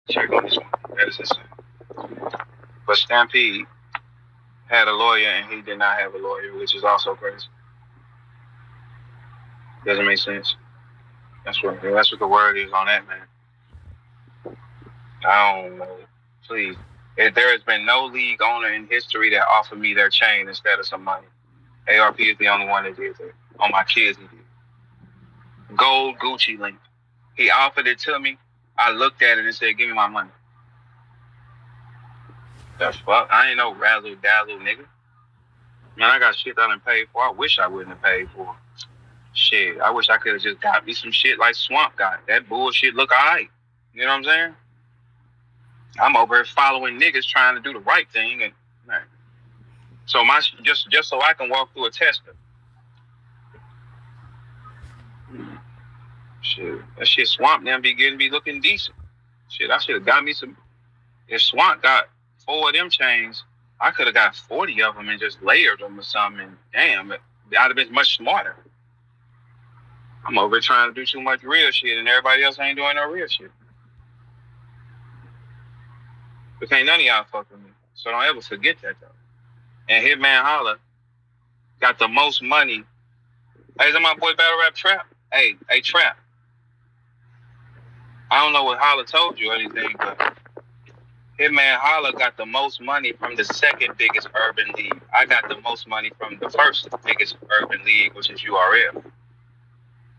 Check on this one. That is insane. But Stampede had a lawyer and he did not have a lawyer, which is also crazy. Doesn't make sense. That's what the word is on that, man. I don't know. Please. There has been no league owner in history that offered me their chain instead of some money. ARP is the only one that did that. On my kids, he did. Gold Gucci link. He offered it to me. I looked at it and said, give me my money. The fuck? I ain't no razzle dazzle nigga. Man, I got shit that I done paid for. I wish I wouldn't have paid for. Shit, I wish I could have just got me some shit like Swamp got. That bullshit look alright. You know what I'm saying? I'm over here following niggas trying to do the right thing, and man. So just so I can walk through a tester. Shit, that shit Swamp them be looking decent. Shit, I should have got me some. If Swamp got 4 of them chains, I could have got 40 of them and just layered them or something. And damn, I'd have been much smarter. I'm over here trying to do too much real shit, and everybody else ain't doing no real shit. But can't none of y'all fuck with me. So don't ever forget that, though. And Hitman Holla got the most money. Hey, is that my boy Battle Rap Trap? Hey, Trap. I don't know what Holla told you or anything, but Hitman Holla got the most money from the second biggest urban league. I got the most money from the first biggest urban league, which is URL.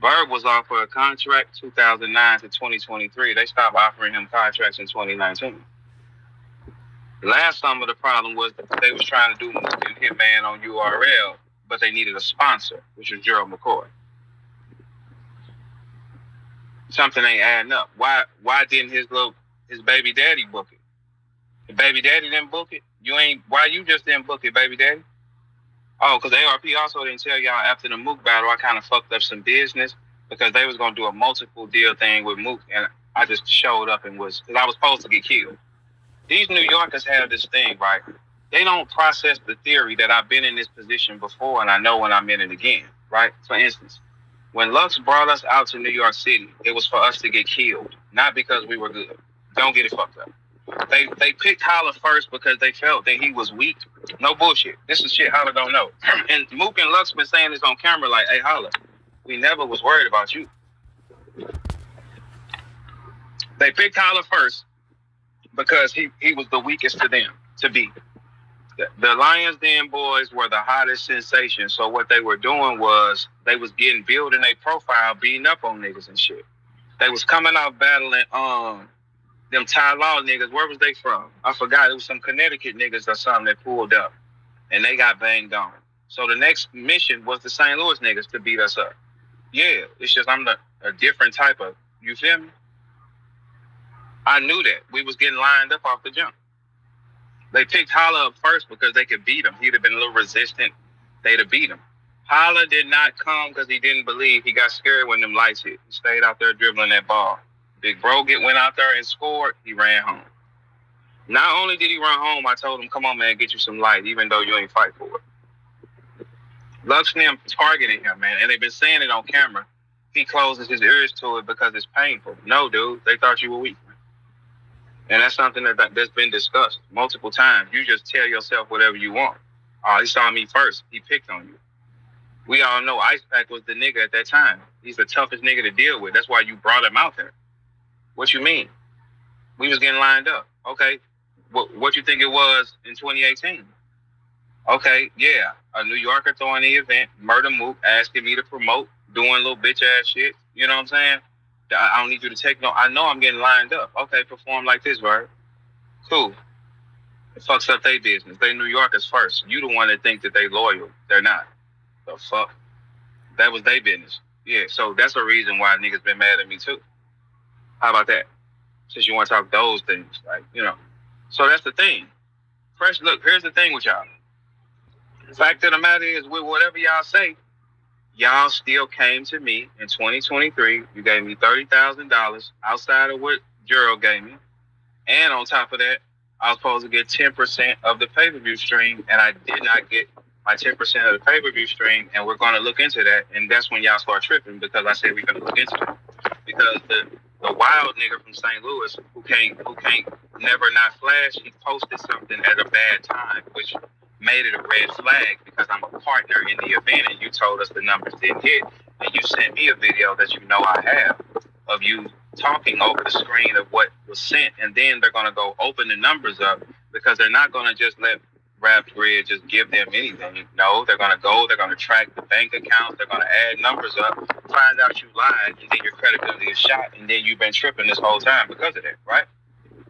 Verb was offered a contract 2009 to 2023. They stopped offering him contracts in 2019. Last summer, the problem was that they was trying to do Mook and Hitman on URL, but they needed a sponsor, which was Gerald McCoy. Something ain't adding up. Why didn't his baby daddy book it? The baby daddy didn't book it? Why you just didn't book it, baby daddy? Oh, because ARP also didn't tell y'all after the Mook battle, I kind of fucked up some business because they was going to do a multiple deal thing with Mook, and I just showed up and because I was supposed to get killed. These New Yorkers have this thing, right? They don't process the theory that I've been in this position before and I know when I'm in it again, right? For instance, when Lux brought us out to New York City, it was for us to get killed, not because we were good. Don't get it fucked up. They picked Holla first because they felt that he was weak. No bullshit. This is shit Holla don't know. And Mook and Lux been saying this on camera like, hey, Holla, we never was worried about you. They picked Holla first because he was the weakest to them to beat. The Lions Den boys were the hottest sensation. So what they were doing was they was building a profile, beating up on niggas and shit. They was coming out battling them Ty Law niggas. Where was they from? I forgot. It was some Connecticut niggas or something that pulled up. And they got banged on. So the next mission was the St. Louis niggas to beat us up. Yeah, it's just I'm a different type of, you feel me? I knew that. We was getting lined up off the jump. They picked Holla up first because they could beat him. He'd have been a little resistant. They'd have beat him. Holla did not come because he didn't believe. He got scared when them lights hit. He stayed out there dribbling that ball. Big Bro went out there and scored. He ran home. Not only did he run home, I told him, come on, man, get you some light, even though you ain't fight for it. Lux and them targeted him, man, and they've been saying it on camera. He closes his ears to it because it's painful. No, dude, they thought you were weak. And that's something that's been discussed multiple times. You just tell yourself whatever you want. Oh, he saw me first. He picked on you. We all know Ice Pack was the nigga at that time. He's the toughest nigga to deal with. That's why you brought him out there. What you mean? We was getting lined up. Okay. What you think it was in 2018? Okay, yeah. A New Yorker throwing the event, Murder Mook, asking me to promote, doing little bitch ass shit. You know what I'm saying? I don't need you to take no. I know I'm getting lined up. Okay, perform like this, Verb. Cool. It fucks up their business. They New Yorkers first. You the one that think that they loyal. They're not. The fuck? That was their business. Yeah, so that's a reason why niggas been mad at me too. How about that? Since you want to talk those things, like, you know. So that's the thing. Fresh, look, here's the thing with y'all. The fact of the matter is, with whatever y'all say, y'all still came to me in 2023. You gave me $30,000 outside of what Gerald gave me. And on top of that, I was supposed to get 10% of the pay-per-view stream, and I did not get my 10% of the pay-per-view stream, and we're going to look into that. And that's when y'all start tripping, because I said we're going to look into it. Because the wild nigga from St. Louis who can't never not flash, he posted something at a bad time, which made it a red flag because I'm a partner in the event and you told us the numbers didn't hit and you sent me a video that you know I have of you talking over the screen of what was sent, and then they're gonna go open the numbers up because they're not gonna just let Grid just give them anything. No, they're gonna go, they're gonna track the bank accounts, they're gonna add numbers up, find out you lied, and then your credibility is shot, and then you've been tripping this whole time because of that, right?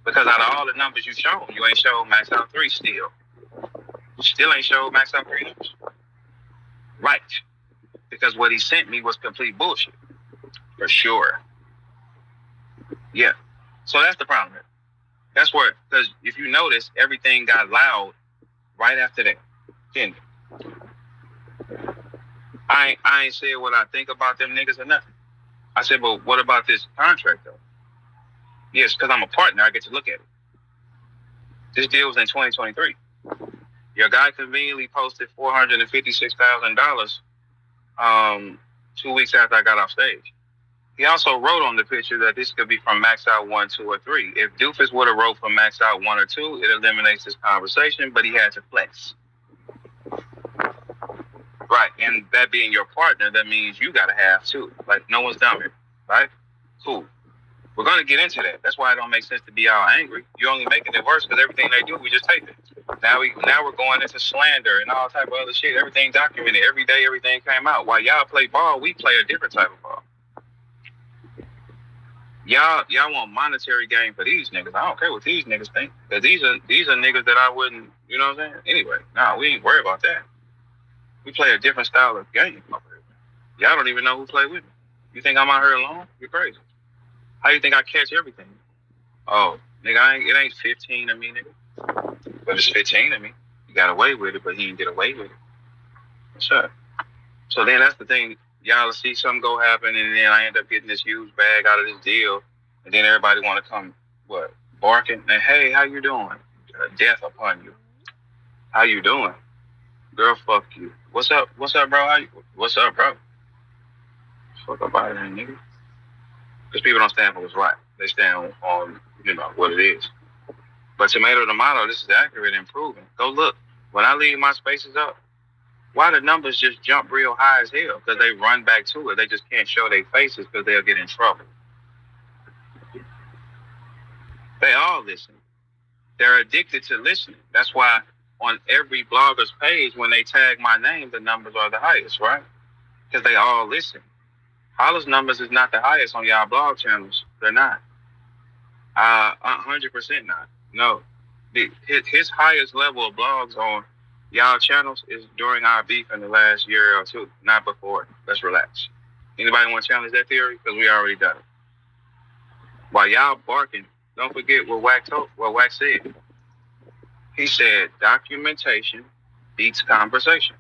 Because out of all the numbers you've shown, you ain't showed max out 3 still. You still ain't showed max out 3 numbers. Right. Because what he sent me was complete bullshit. For sure. Yeah. So that's the problem. That's where, because if you notice, everything got loud right after that. Didn't it? I ain't said what I think about them niggas or nothing. I said, but what about this contract though? Yes, because I'm a partner, I get to look at it. This deal was in 2023. Your guy conveniently posted $456,000 2 weeks after I got off stage. He also wrote on the picture that this could be from max out 1, 2, or 3. If Doofus would have wrote from max out 1 or 2, it eliminates this conversation, but he had to flex. Right, and that being your partner, that means you got to have too. Like, no one's dumb here, right? Cool. We're going to get into that. That's why it don't make sense to be all angry. You're only making it worse because everything they do, we just take it. Now we're going into slander and all type of other shit. Everything documented. Every day, everything came out. While y'all play ball, we play a different type of ball. Y'all want monetary gain for these niggas. I don't care what these niggas think. Because these are niggas that I wouldn't, you know what I'm saying? Anyway, we ain't worried about that. We play a different style of game. Y'all don't even know who play with me. You think I'm out here alone? You're crazy. How you think I catch everything? Oh, nigga, it ain't 15 of me, nigga. But it's 15 of me. He got away with it, but he didn't get away with it. What's up? So then that's the thing. Y'all see something go happen, and then I end up getting this huge bag out of this deal, and then everybody want to come, barking? And hey, how you doing? Death upon you. How you doing? Girl, fuck you. What's up? What's up, bro? What's up, bro? Fuck up out of there, nigga. Because people don't stand for what's right. They stand on, what it is. But tomato, this is accurate and proven. Go look. When I leave my spaces up, why the numbers just jump real high as hell? Because they run back to it. They just can't show their faces because they'll get in trouble. They all listen. They're addicted to listening. That's why on every blogger's page, when they tag my name, the numbers are the highest, right? Because they all listen. Holla's numbers is not the highest on y'all blog channels. They're not. 100% not. No. His highest level of blogs on y'all channels is during our beef in the last year or two, not before. Let's relax. Anybody want to challenge that theory? Because we already done it. While y'all barking, don't forget what Wax said. He said documentation beats conversation.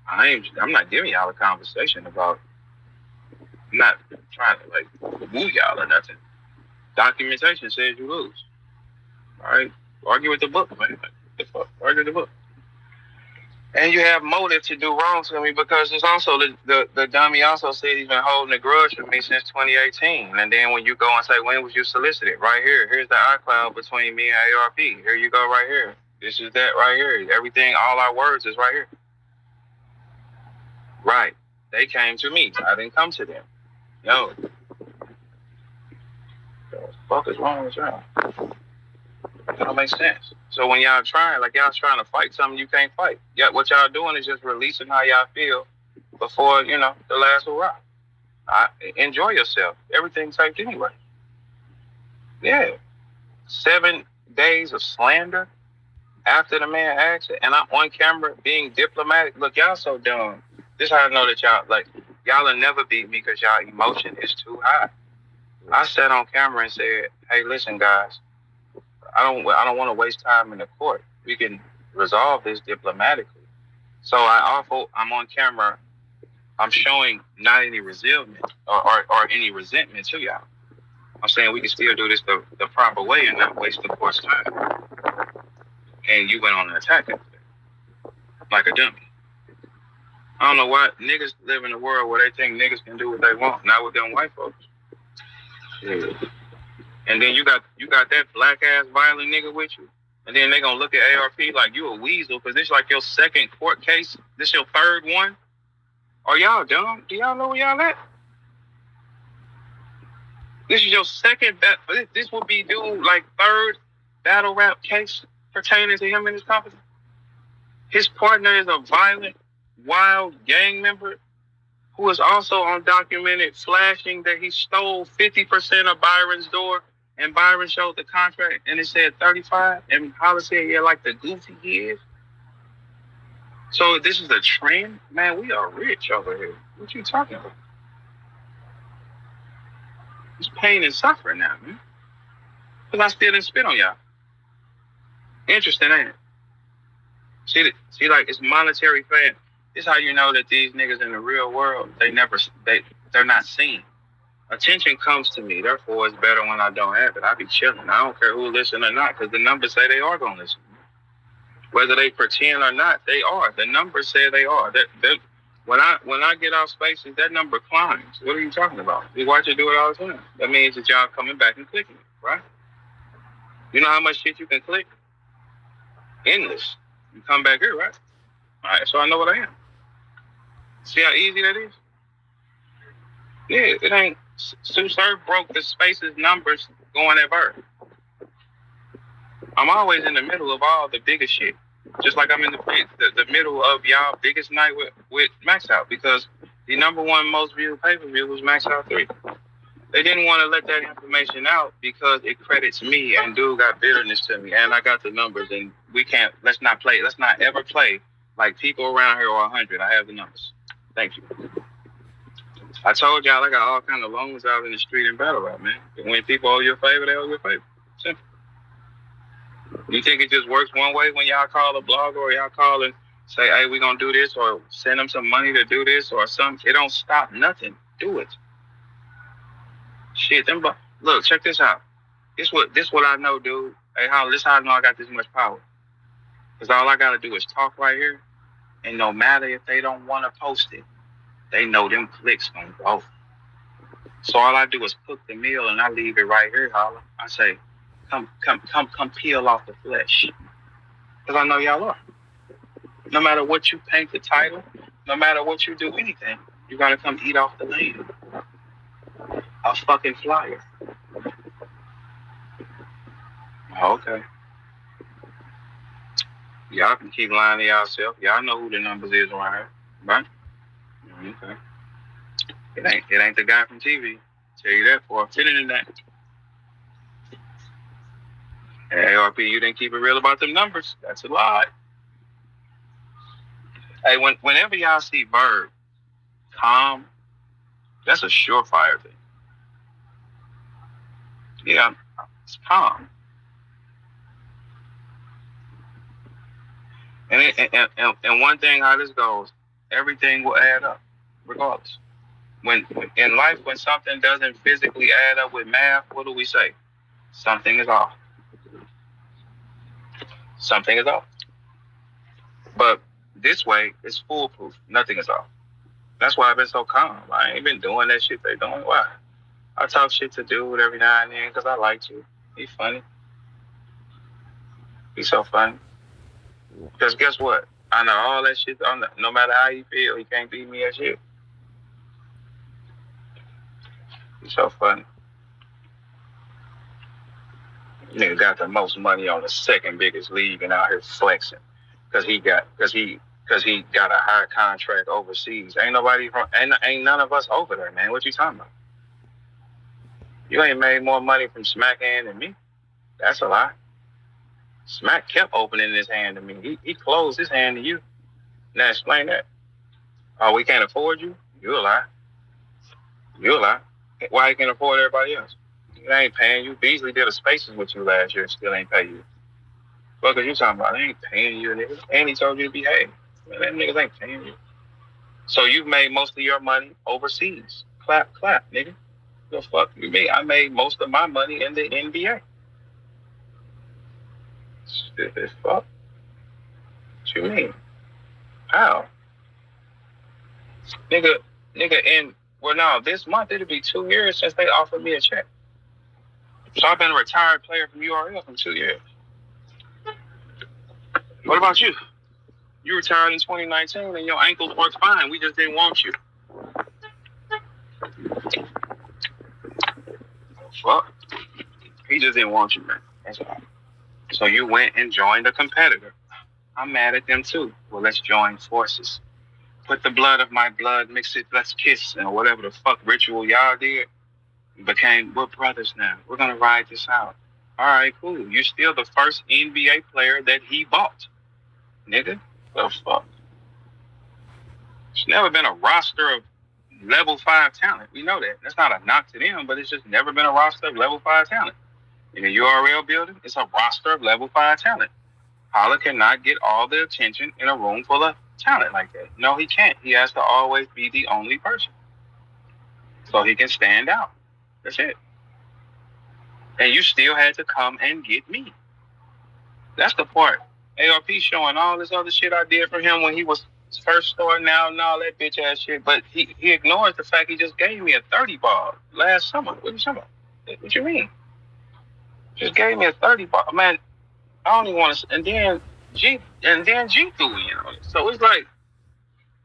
I'm not giving y'all a conversation about. I'm not trying to woo y'all or nothing. Documentation says you lose. All right, argue with the book, man. The fuck, argue with the book. And you have motive to do wrong to me because it's also the dummy also said he's been holding a grudge for me since 2018. And then when you go and say, when was you solicited? Right here. Here's the iCloud between me and ARP. Here you go right here. This is that right here. Everything, all our words is right here. Right. They came to me. I didn't come to them. No. What the fuck is wrong with y'all? That don't make sense. So when y'all trying to fight something you can't fight. Yeah, what y'all doing is just releasing how y'all feel before, the last hurrah. Enjoy yourself. Everything's taped anyway. Yeah. 7 days of slander after the man asked it, and I'm on camera being diplomatic. Look, y'all so dumb. This is how I know that y'all will never beat me because y'all emotion is too high. I sat on camera and said, hey, listen, guys, I don't want to waste time in the court. We can resolve this diplomatically. So I'm on camera. I'm showing not any resentment or any resentment to y'all. I'm saying we can still do this the proper way and not waste the court's time. And you went on an attack after that, like a dummy. I don't know why niggas live in a world where they think niggas can do what they want, not with them white folks. Yeah. And then you got that black ass violent nigga with you. And then they gonna look at ARP like you a weasel because this like your second court case. This your third one. Are y'all dumb? Do y'all know where y'all at? This is your second. This would be dude like third battle rap case pertaining to him and his company. His partner is a violent, wild gang member who is also undocumented, flashing that he stole 50% of Byron's door, and Byron showed the contract and it said 35, and Holla said, yeah, like the goofy he is. So this is a trend? Man, we are rich over here. What you talking about? It's pain and suffering now, man. Because I still didn't spit on y'all. Interesting, ain't it? See, like it's monetary fame. This is how you know that these niggas in the real world, they're not seen. Attention comes to me, therefore it's better when I don't have it. I be chilling. I don't care who listen or not, because the numbers say they are gonna listen. Whether they pretend or not, they are. The numbers say they are. When I get off spaces, that number climbs. What are you talking about? We watch it do it all the time. That means that y'all coming back and clicking it, right? You know how much shit you can click? Endless. You come back here, right? All right, so I know what I am. See how easy that is? Yeah, it ain't. Sue Surf broke the spaces numbers going at Verb. I'm always in the middle of all the biggest shit. Just like I'm in the middle of y'all biggest night with Max Out, because the number one most viewed pay-per-view was Max Out 3. They didn't want to let that information out because it credits me, and dude got bitterness to me, and I got the numbers, and let's not ever play like people around here are 100. I have the numbers. Thank you. I told y'all I got all kind of loans out in the street and battle rap, man. When people owe you a favor, they owe you a favor. Simple. You think it just works one way when y'all call a blogger or y'all call and say, hey, we're going to do this, or send them some money to do this or something? It don't stop nothing. Do it. Shit, look, check this out. This what I know, dude. Hey, this how I know I got this much power. Because all I got to do is talk right here, and no matter if they don't want to post it, they know them clicks gonna go. So all I do is cook the meal and I leave it right here, Holla. I say, come peel off the flesh. Because I know y'all are. No matter what you paint the title, no matter what you do anything, you gotta come eat off the land. A fucking flyer. Okay. Y'all can keep lying to yourself. Y'all know who the numbers is around here, right? Okay. It ain't the guy from TV. Tell you that for fitting in that. Hey, ARP, you didn't keep it real about them numbers. That's a lie. Hey, whenever y'all see Verb calm, that's a surefire thing. Yeah, it's calm. And one thing how this goes, everything will add up, regardless. When in life, when something doesn't physically add up with math, what do we say? Something is off. Something is off. But this way, it's foolproof. Nothing is off. That's why I've been so calm. I ain't been doing that shit they doing. Why? I talk shit to dude every now and then because I like to. He's funny. He's so funny. Because guess what? I know all that shit. No matter how he feel, he can't beat me at shit. He's so funny. Nigga got the most money on the second biggest league and out here flexing because he got a high contract overseas. Ain't none of us over there, man. What you talking about? You ain't made more money from Smack hand than me. That's a lie. Smack kept opening his hand to me. He closed his hand to you. Now explain that. Oh, we can't afford you? You a lie. You a lie. Why he can't afford everybody else? They ain't paying you. Beasley did a spaces with you last year and still ain't pay you. What are you talking about? They ain't paying you, nigga. And he told you to behave. Man, them niggas ain't paying you. So you've made most of your money overseas. Clap, nigga. The fuck you mean? I made most of my money in the NBA. Stupid fuck. What you mean? How? Nigga, this month it'll be 2 years since they offered me a check. So I've been a retired player from URL for 2 years. What about you? You retired in 2019 and your ankles work fine. We just didn't want you. Fuck. He just didn't want you, man. That's all. So you went and joined a competitor. I'm mad at them too. Well, let's join forces. Put the blood of my blood, mix it, let's kiss, and whatever the fuck ritual y'all did. We're brothers now. We're gonna ride this out. All right, cool. You're still the first NBA player that he bought, nigga. The fuck? There's never been a roster of level 5 talent. We know that. That's not a knock to them, but it's just never been a roster of level 5 talent. In the URL building, it's a roster of level 5 talent. Holla cannot get all the attention in a room full of talent like that. No, he can't. He has to always be the only person. So he can stand out. That's it. And you still had to come and get me. That's the part. ARP showing all this other shit I did for him when he was first starting out and all that bitch ass shit. But he ignores the fact he just gave me a 30 ball last summer. What are you talking about? What you mean? Just gave me a 30 ball. Man, I don't even want to. And then G threw in on it. So it's like,